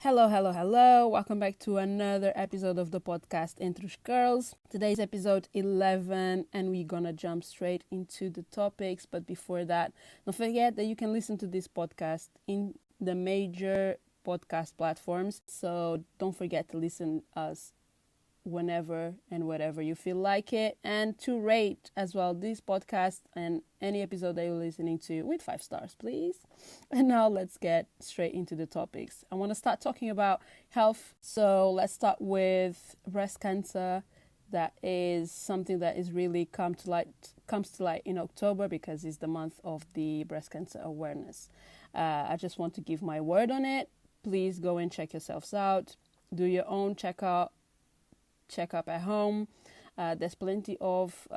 Hello, hello, hello. Welcome back to another episode of the podcast Entre Girls. Today's episode 11 and we're gonna jump straight into the topics. But before that, don't forget that you can listen to this podcast in the major podcast platforms. So don't forget to listen us whenever and whatever you feel like it, and to rate as well this podcast and any episode that you're listening to with 5 stars, please. And now let's get straight into the topics. I want to start talking about health. So let's start with breast cancer. That is something that is really comes to light in October because it's the month of the breast cancer awareness. I just want to give my word on it. Please go and check yourselves out. Do your own checkup at home. There's plenty of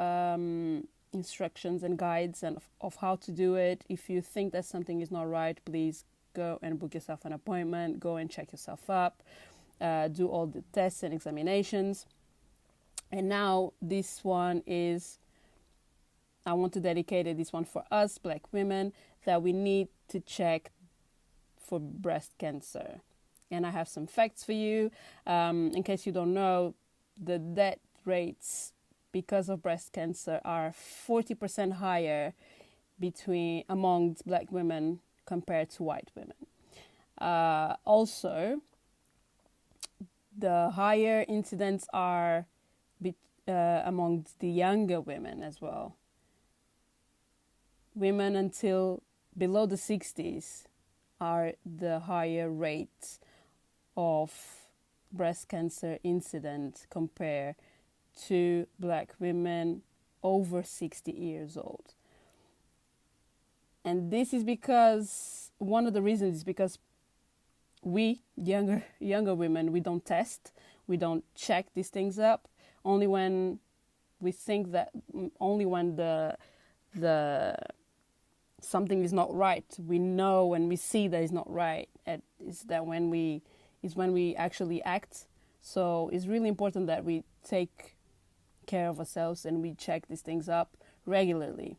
instructions and guides and of how to do it. If you think that something is not right, please go and book yourself an appointment. Go and check yourself up. Do all the tests and examinations. And now this one is, I want to dedicate this one for us, Black women, that we need to check for breast cancer. And I have some facts for you. In case you don't know, the death rates because of breast cancer are 40% higher among Black women compared to white women. Also, the higher incidents are among the younger women as well. Women until below the 60s are the higher rates of breast cancer incident compared to Black women over 60 years old. And this is because, one of the reasons is because we, younger women, we don't test, we don't check these things up. Only when we think that, only when the something is not right, we know when we see that it's not right, is when we actually act. So it's really important that we take care of ourselves and we check these things up regularly.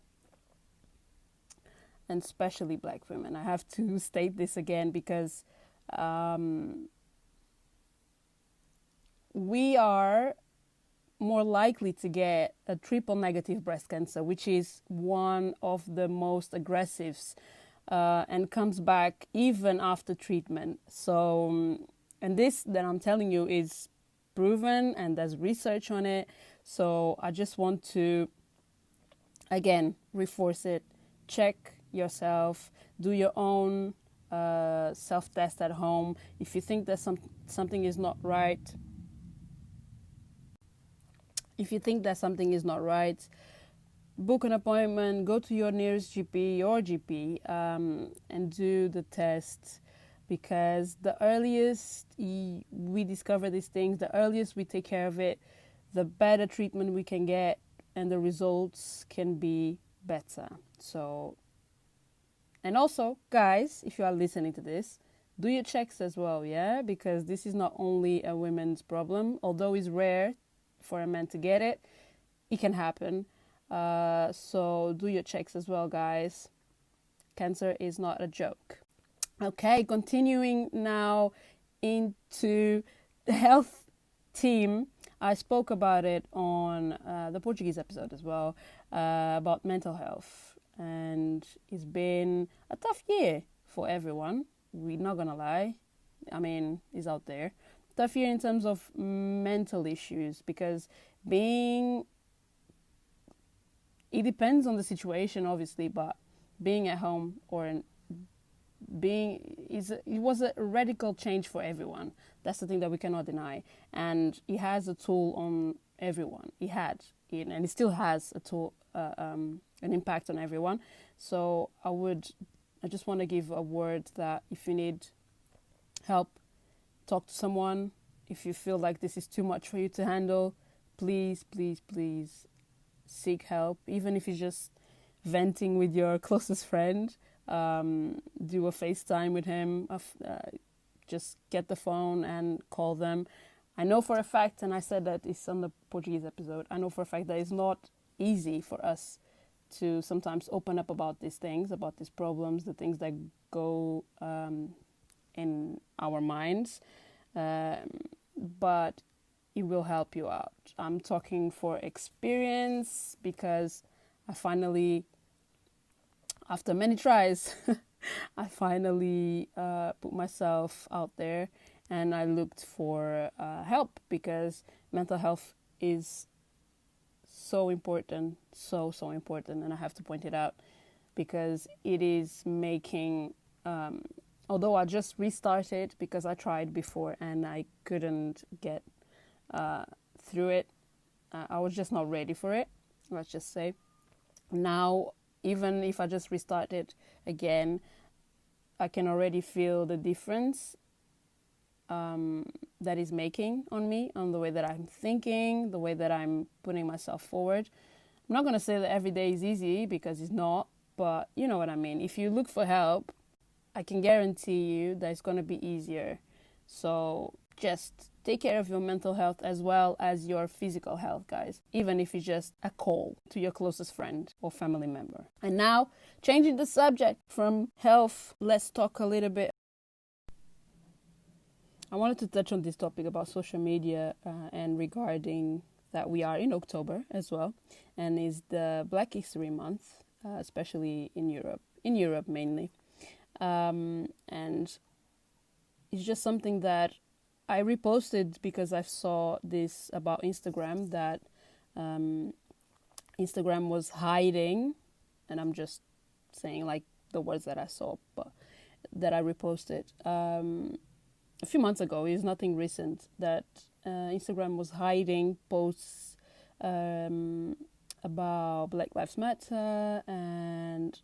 And especially Black women. I have to state this again because we are more likely to get a triple negative breast cancer, which is one of the most aggressives and comes back even after treatment. So, and this that I'm telling you is proven and there's research on it. So I just want to, again, reinforce it. Check yourself. Do your own self-test at home. If you think that something is not right, book an appointment, go to your nearest GP, and do the test. Because the earliest we discover these things, the earliest we take care of it, the better treatment we can get and the results can be better. So, and also, guys, if you are listening to this, do your checks as well, yeah? Because this is not only a women's problem. Although it's rare for a man to get it, it can happen. So do your checks as well, guys. Cancer is not a joke. Okay, continuing now into the health team. I spoke about it on the Portuguese episode as well, about mental health. And it's been a tough year for everyone. We're not going to lie. I mean, it's out there. Tough year in terms of mental issues because it depends on the situation, obviously, but being at home it was a radical change for everyone. That's the thing that we cannot deny. And it has a toll on everyone. And it still has a toll, an impact on everyone. So I just want to give a word that if you need help, talk to someone. If you feel like this is too much for you to handle, please, please, please seek help. Even if it's just venting with your closest friend, do a FaceTime with him. Just get the phone and call them. I know for a fact, and I said that it's on the Portuguese episode, I know for a fact that it's not easy for us to sometimes open up about these things, about these problems, the things that go in our minds, but it will help you out. I'm talking for experience because I finally, after many tries, I finally put myself out there and I looked for help, because mental health is so important, so important, and I have to point it out because it is making, although I just restarted because I tried before and I couldn't get through it. I was just not ready for it, let's just say. Now, even if I just restart it again, I can already feel the difference that is making on me, on the way that I'm thinking, the way that I'm putting myself forward. I'm not going to say that every day is easy, because it's not, but you know what I mean. If you look for help, I can guarantee you that it's going to be easier. So just take care of your mental health as well as your physical health, guys, even if it's just a call to your closest friend or family member. And now, changing the subject from health, let's talk a little bit. I wanted to touch on this topic about social media and regarding that we are in October as well, and is the Black History Month, especially in Europe mainly. And it's just something that I reposted because I saw this about Instagram, that Instagram was hiding, and I'm just saying like the words that I saw, but that I reposted a few months ago. Is nothing recent, that Instagram was hiding posts about Black Lives Matter and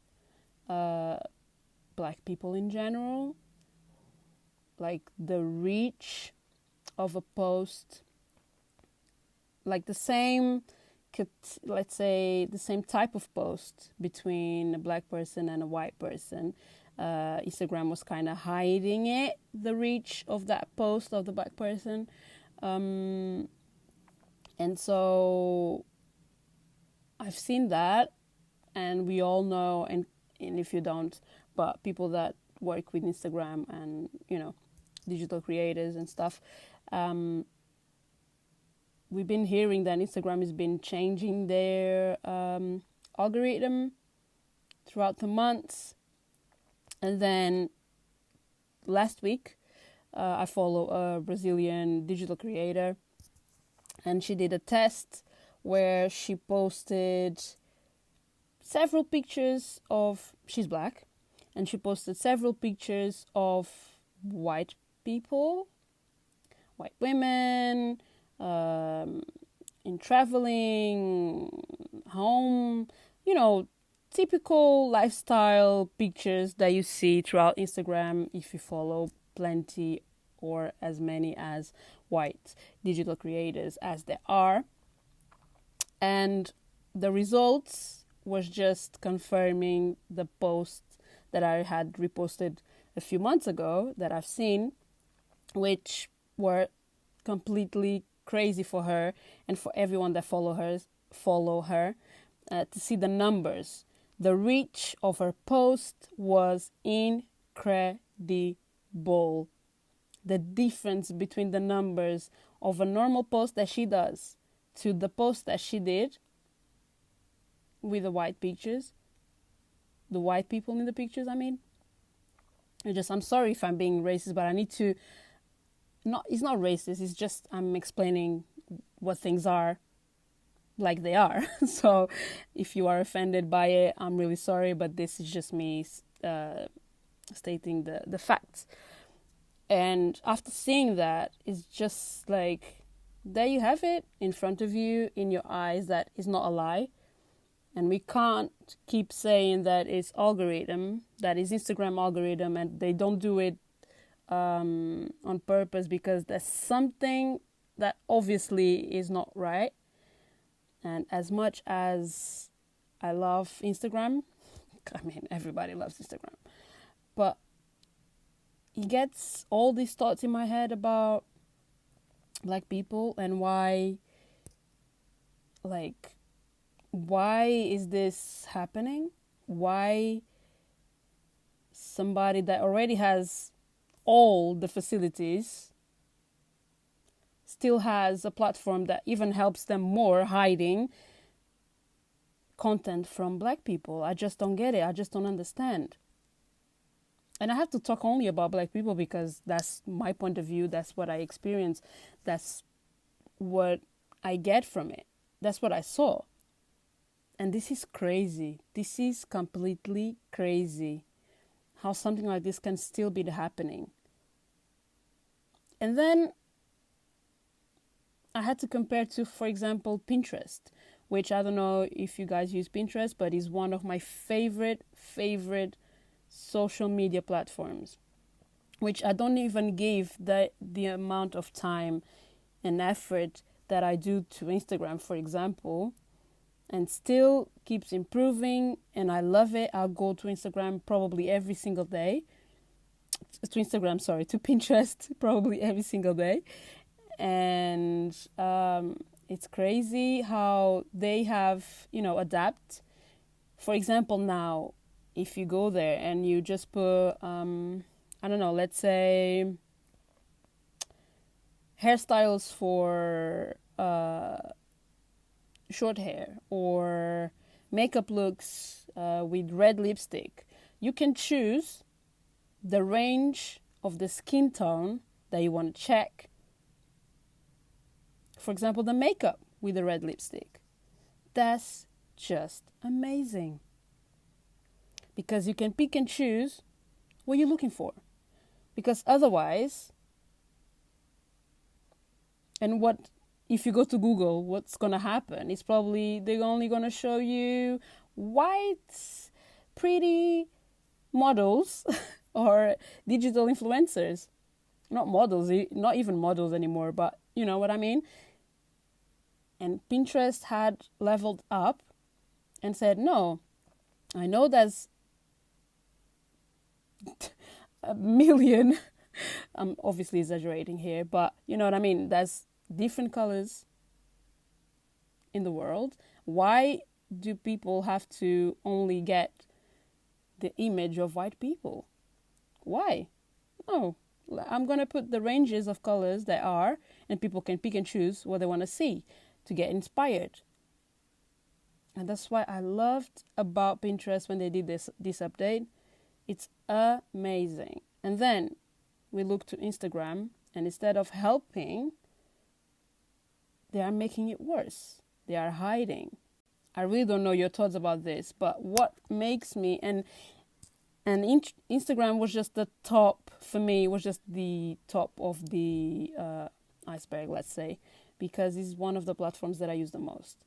Black people in general. Like the reach of a post, like the same, let's say the same type of post between a Black person and a white person. Instagram was kind of hiding it, the reach of that post of the Black person. And so I've seen that, and we all know, and if you don't, but people that work with Instagram and, you know, digital creators and stuff, we've been hearing that Instagram has been changing their algorithm throughout the months. And then last week, I follow a Brazilian digital creator, and she did a test where she posted several pictures of, she's Black, and she posted several pictures of white people, white women, in traveling, home, you know, typical lifestyle pictures that you see throughout Instagram if you follow plenty or as many as white digital creators as there are. And the results was just confirming the post that I had reposted a few months ago that I've seen, which were completely crazy for her and for everyone that follow her to see the numbers. The reach of her post was incredible. The difference between the numbers of a normal post that she does to the post that she did with the white pictures, the white people in the pictures, I mean. I'm sorry if I'm being racist, but I need to, it's not racist, it's just I'm explaining what things are like they are. So if you are offended by it, I'm really sorry, but this is just me stating the facts. And after seeing that, it's just like, there you have it in front of you, in your eyes, that is not a lie. And we can't keep saying that it's algorithm, that is Instagram algorithm, and they don't do it on purpose, because there's something that obviously is not right. And as much as I love Instagram, I mean, everybody loves Instagram, but it gets all these thoughts in my head about Black people and why is this happening? Why somebody that already has all the facilities, still has a platform that even helps them more hiding content from Black people. I just don't get it. I just don't understand. And I have to talk only about Black people because that's my point of view. That's what I experience. That's what I get from it. That's what I saw. And this is crazy. This is completely crazy. How something like this can still be happening. And then I had to compare to, for example, Pinterest, which I don't know if you guys use Pinterest, but is one of my favorite social media platforms, which I don't even give the amount of time and effort that I do to Instagram, for example, and still keeps improving, and I love it. I'll go to Instagram probably every single day. To Pinterest probably every single day. And it's crazy how they have, adapt. For example, now, if you go there and you just put, let's say hairstyles for short hair or makeup looks with red lipstick, you can choose the range of the skin tone that you want to check. For example, the makeup with the red lipstick. That's just amazing. Because you can pick and choose what you're looking for. Because otherwise, if you go to Google, what's going to happen? It's probably they're only going to show you white, pretty models or digital influencers. Not models, not even models anymore, but you know what I mean? And Pinterest had leveled up and said, no, I know there's a million, I'm obviously exaggerating here, but you know what I mean? There's different colors in the world. Why do people have to only get the image of white people? Why? No, I'm going to put the ranges of colors there are, and people can pick and choose what they want to see to get inspired. And that's why I loved about Pinterest when they did this update. It's amazing. And then we look to Instagram, and instead of helping, they are making it worse. They are hiding. I really don't know your thoughts about this, but what makes me, and Instagram was just the top, for me, was just the top of the iceberg, let's say, because it's one of the platforms that I use the most.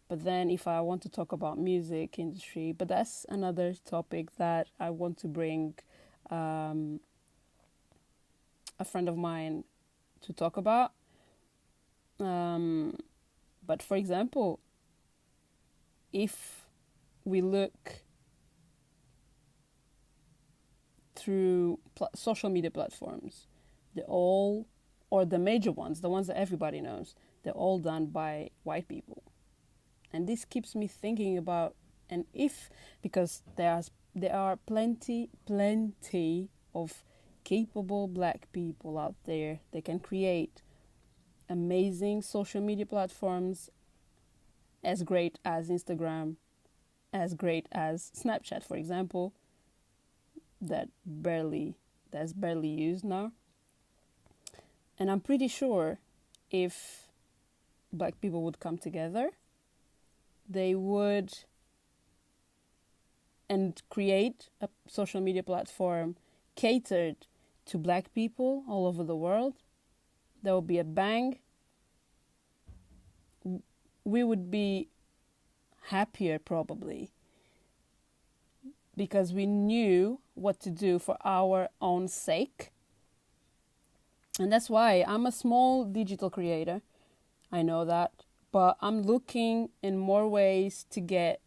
But then if I want to talk about music industry, but that's another topic that I want to bring a friend of mine to talk about. But for example, if we look through social media platforms, or the major ones, the ones that everybody knows, they're all done by white people. And this keeps me thinking about, because there are plenty of capable Black people out there. They can create amazing social media platforms as great as Instagram, as great as Snapchat, for example, that's barely used now. And I'm pretty sure if Black people would come together, they would and create a social media platform catered to Black people all over the world. There would be a bang. We would be happier probably because we knew what to do for our own sake. And that's why I'm a small digital creator. I know that. But I'm looking in more ways to get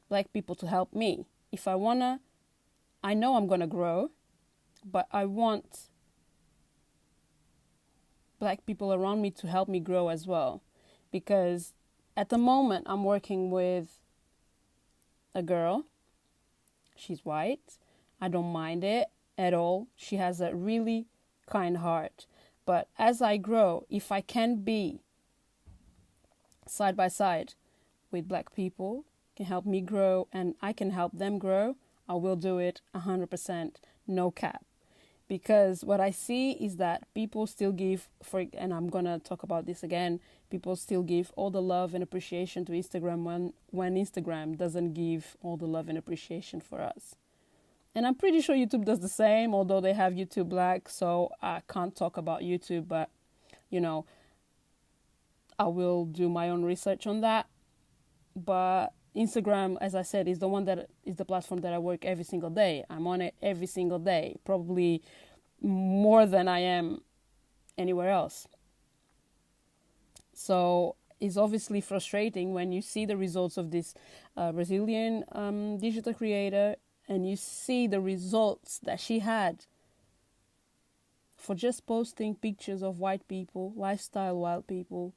Black people to help me. If I wanna, I know I'm gonna grow, but I want Black people around me to help me grow as well. Because at the moment I'm working with a girl. She's white. I don't mind it at all. She has a really kind heart. But as I grow, if I can be side by side with Black people, can help me grow and I can help them grow, I will do it 100%, no cap. Because what I see is that people still give, and I'm going to talk about this again, people still give all the love and appreciation to Instagram when Instagram doesn't give all the love and appreciation for us. And I'm pretty sure YouTube does the same, although they have YouTube Black, so I can't talk about YouTube, but, I will do my own research on that. But Instagram, as I said, is the platform that I work every single day. I'm on it every single day, probably more than I am anywhere else. So it's obviously frustrating when you see the results of this Brazilian digital creator, and you see the results that she had for just posting pictures of white people, lifestyle white people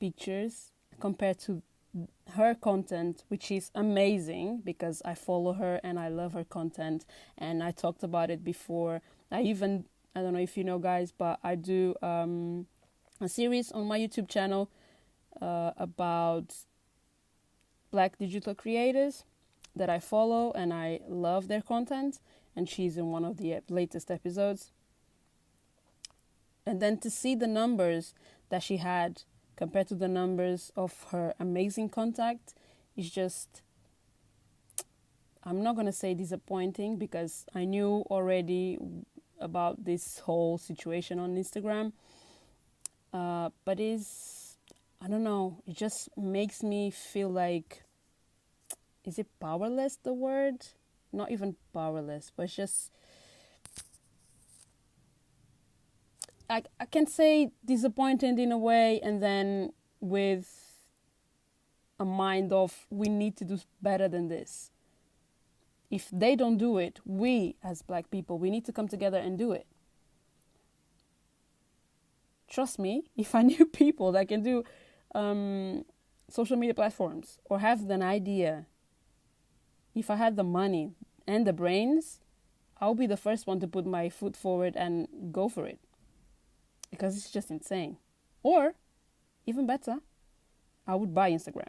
pictures, compared to her content, which is amazing because I follow her and I love her content, and I talked about it before. I don't know if you know, guys, but I do a series on my YouTube channel about Black digital creators that I follow and I love their content, and she's in one of the latest episodes. And then to see the numbers that she had compared to the numbers of her amazing contact is just, I'm not going to say disappointing, because I knew already about this whole situation on Instagram. But I don't know, it just makes me feel like, is it powerless, the word? Not even powerless, but it's just, I can say disappointed in a way, and then with a mind of, we need to do better than this. If they don't do it, we as Black people, we need to come together and do it. Trust me, if I knew people that can do social media platforms or have an idea, if I had the money and the brains, I'll be the first one to put my foot forward and go for it. Because it's just insane. Or, even better, I would buy Instagram.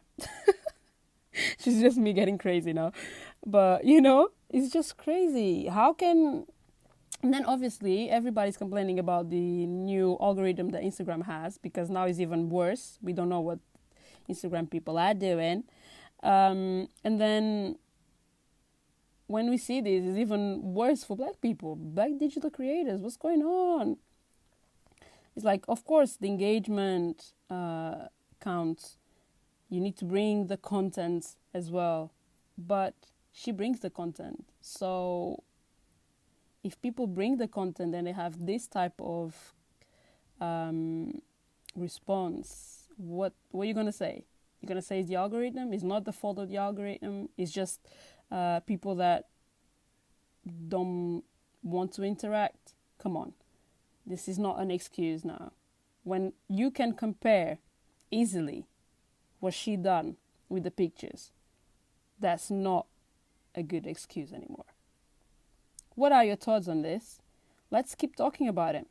She's just me getting crazy now. But, it's just crazy. How can... And then obviously everybody's complaining about the new algorithm that Instagram has, because now it's even worse. We don't know what Instagram people are doing. And then when we see this, it's even worse for Black people, Black digital creators. What's going on? It's like, of course, the engagement counts. You need to bring the content as well. But she brings the content. So if people bring the content and they have this type of response, what are you going to say? You're going to say it's the algorithm? It's not the fault of the algorithm. It's just people that don't want to interact. Come on. This is not an excuse now. When you can compare easily what she done with the pictures, that's not a good excuse anymore. What are your thoughts on this? Let's keep talking about it.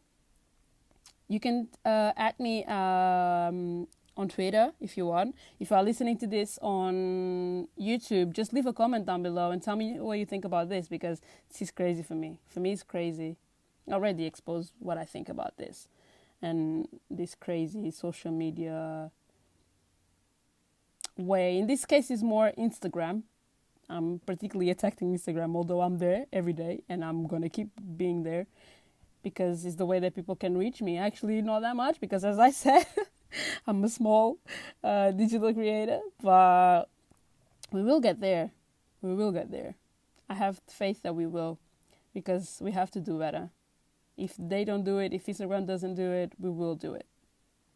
You can add me on Twitter if you want. If you are listening to this on YouTube, just leave a comment down below and tell me what you think about this, because this is crazy for me. For me, it's crazy. I already exposed what I think about this and this crazy social media way. In this case, it's more Instagram. I'm particularly attacking Instagram, although I'm there every day and I'm going to keep being there because it's the way that people can reach me. Actually, not that much, because as I said, I'm a small digital creator, but we will get there. We will get there. I have faith that we will, because we have to do better. If they don't do it, if Instagram doesn't do it, we will do it.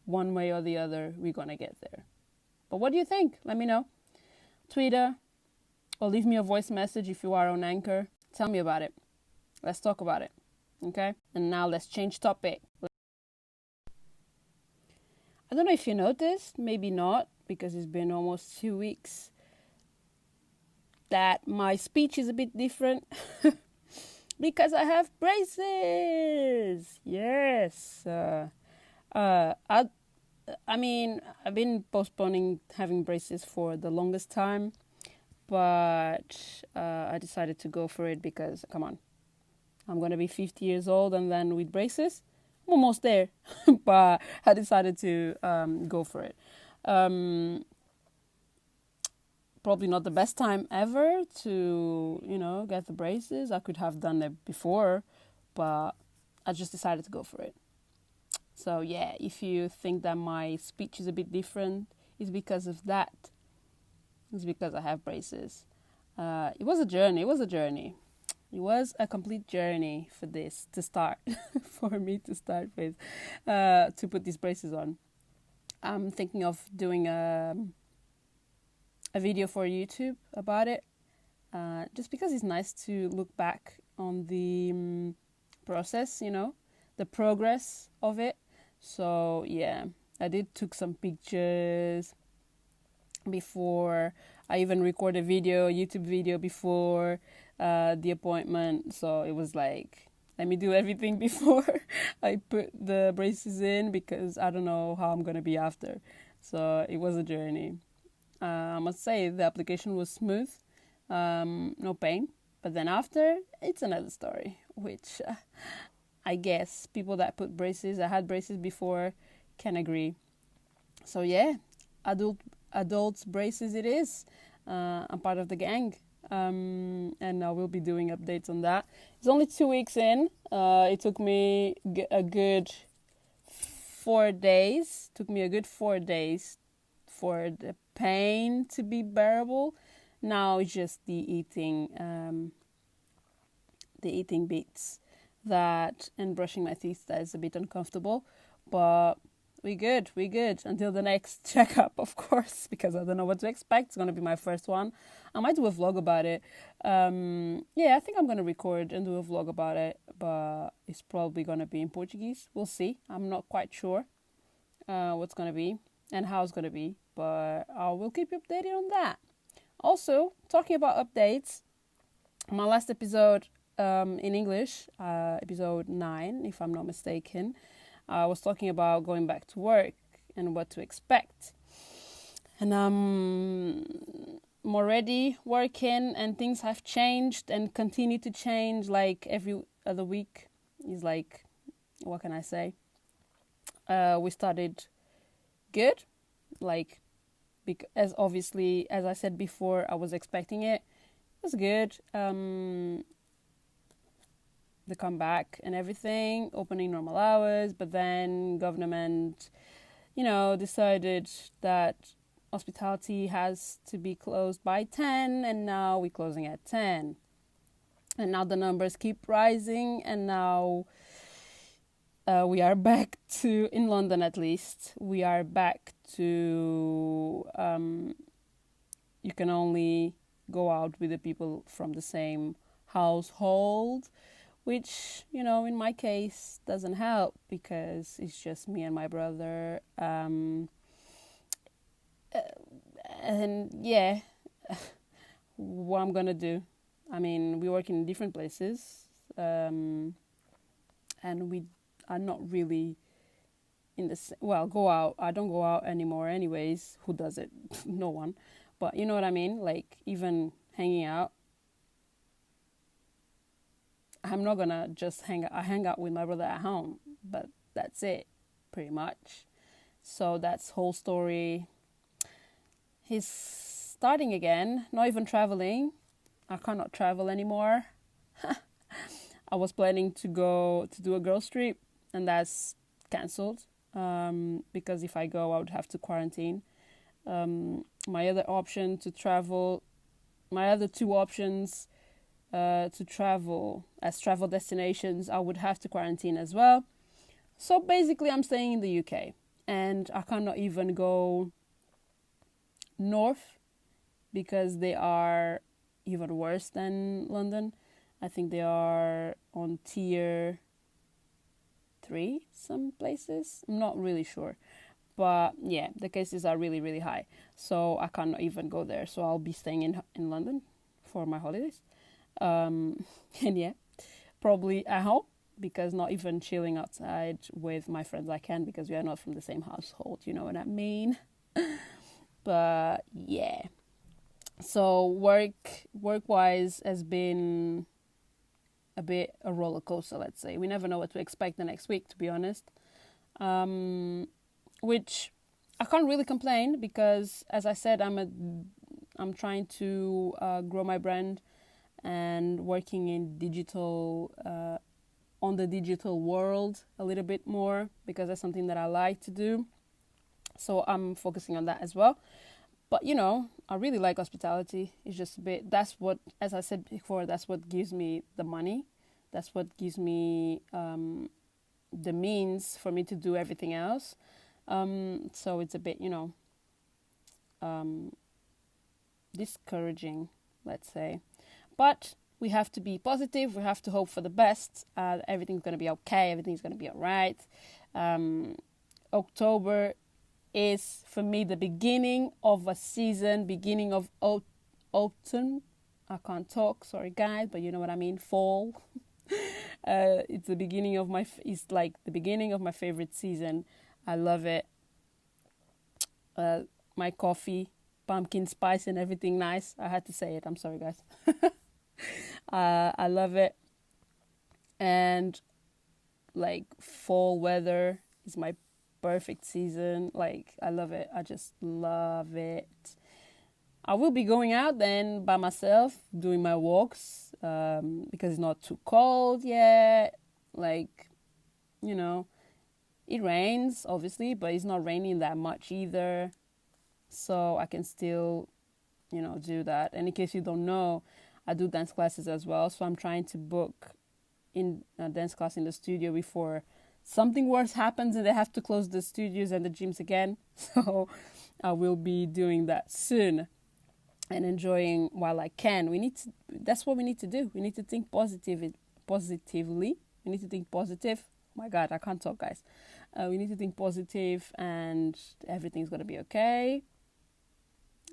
One way or the other, we're going to get there. But what do you think? Let me know. Twitter, or leave me a voice message if you are on Anchor. Tell me about it. Let's talk about it. Okay? And now let's change topic. I don't know if you noticed, maybe not, because it's been almost 2 weeks, that my speech is a bit different. Because I have braces. Yes. I mean, I've been postponing having braces for the longest time, but I decided to go for it because, come on, I'm going to be 50 years old and then with braces, I'm almost there. But I decided to go for it. Probably not the best time ever to, get the braces. I could have done it before, but I just decided to go for it. So yeah, if you think that my speech is a bit different, it's because of that. It's because I have braces. It was a journey. It was a complete journey for this to start, for me to start with, to put these braces on. I'm thinking of doing a video for YouTube about it, just because it's nice to look back on the process, the progress of it. So yeah, I took some pictures before I even recorded a YouTube video before the appointment. So it was like, let me do everything before I put the braces in, because I don't know how I'm going to be after. So it was a journey. I must say the application was smooth, no pain. But then after, it's another story, which I guess people that put braces, that had braces before, can agree. So yeah, adults braces it is. I'm part of the gang, and I will be doing updates on that. It's only 2 weeks in. It took me a good 4 days. For the pain to be bearable. Now it's just the eating bits that, and brushing my teeth, that is a bit uncomfortable, but we good until the next checkup, of course, because I don't know what to expect. It's going to be my first one. I might do a vlog about it. I think I'm going to record and do a vlog about it, but it's probably going to be in Portuguese. We'll see. I'm not quite sure what's going to be and how it's going to be, but I will keep you updated on that. Also, talking about updates, my last episode in English, episode 9, if I'm not mistaken, I was talking about going back to work and what to expect. And I'm already working, and things have changed and continue to change, like every other week. Is like, what can I say? We started good, like, as obviously, as I said before, I was expecting it. It was good. The comeback and everything, opening normal hours, but then government, decided that hospitality has to be closed by 10, and now we're closing at 10. And now the numbers keep rising, and now we are back to, in London at least, we are back to, you can only go out with the people from the same household, which, in my case doesn't help, because it's just me and my brother. And yeah, what I'm going to do. I mean, we work in different places, and we are not really in the, go out. I don't go out anymore anyways. Who does it? No one. But you know what I mean? Like, even hanging out, I'm not gonna just hang out. I hang out with my brother at home, but that's it, pretty much. So that's whole story. He's starting again, not even traveling. I cannot travel anymore. I was planning to go to do a girls' trip, and that's cancelled, because if I go, I would have to quarantine. My other option to travel, my other 2 options to travel as travel destinations, I would have to quarantine as well. So basically, I'm staying in the UK, and I cannot even go north because they are even worse than London. I think they are on tier 3 some places. I'm not really sure. But yeah, the cases are really, really high. So I cannot even go there. So I'll be staying in London for my holidays. And yeah, probably at home, because not even chilling outside with my friends I can, because we are not from the same household, you know what I mean? But yeah, so work-wise has been a bit a roller coaster, let's say. We never know what to expect the next week, to be honest. Which I can't really complain, because, as I said, I'm trying to grow my brand and working in digital, on the digital world a little bit more, because that's something that I like to do. So I'm focusing on that as well. But, you know, I really like hospitality. It's just a bit, that's what, as I said before, that's what gives me the money. That's what gives me the means for me to do everything else. So it's a bit, you know, discouraging, let's say. But we have to be positive. We have to hope for the best. Everything's going to be okay. Everything's going to be all right. October is, for me, the beginning of a season, beginning of autumn. I can't talk, sorry guys, but you know what I mean, fall. It's the beginning of it's like the beginning of my favorite season. I love it. My coffee, pumpkin spice and everything nice. I had to say it, I'm sorry guys. I love it. And like fall weather is my perfect season. Like, I love it. I just love it. I will be going out then by myself, doing my walks, because it's not too cold yet. Like, you know, it rains, obviously, but it's not raining that much either. So I can still, you know, do that. And in case you don't know, I do dance classes as well. So I'm trying to book in a dance class in the studio before something worse happens and they have to close the studios and the gyms again. So I will be doing that soon and enjoying while I can. That's what we need to do. We need to think positively. We need to think positive. Oh my God, I can't talk, guys. We need to think positive, and everything's going to be okay.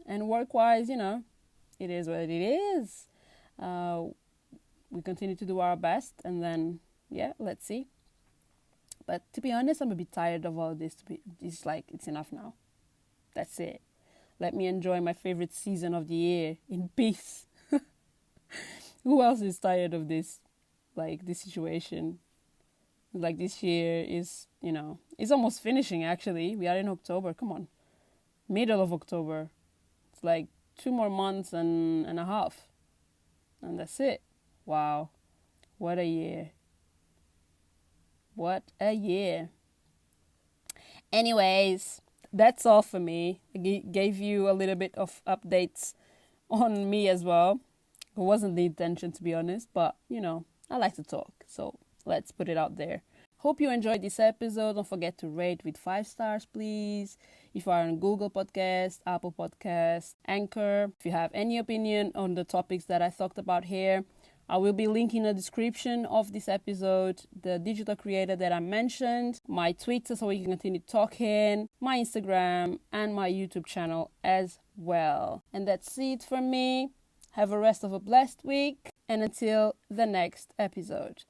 And work-wise, you know, it is what it is. We continue to do our best, and then, yeah, let's see. But to be honest, I'm a bit tired of all this. It's like, it's enough now. That's it. Let me enjoy my favorite season of the year in peace. Who else is tired of this? Like, this situation. Like, this year is, you know, it's almost finishing, actually. We are in October. Come on. Middle of October. It's like 2 more months and a half. And that's it. Wow. What a year. What a year. Anyways, that's all for me. I gave you a little bit of updates on me as well. It wasn't the intention, to be honest, but, you know, I like to talk, so let's put it out there. Hope you enjoyed this episode. Don't forget to rate with 5 stars, please. If you are on Google Podcast, Apple Podcast, Anchor, if you have any opinion on the topics that I talked about here, I will be linking in the description of this episode the digital creator that I mentioned, my Twitter so we can continue talking, my Instagram, and my YouTube channel as well. And that's it from me. Have a rest of a blessed week, and until the next episode.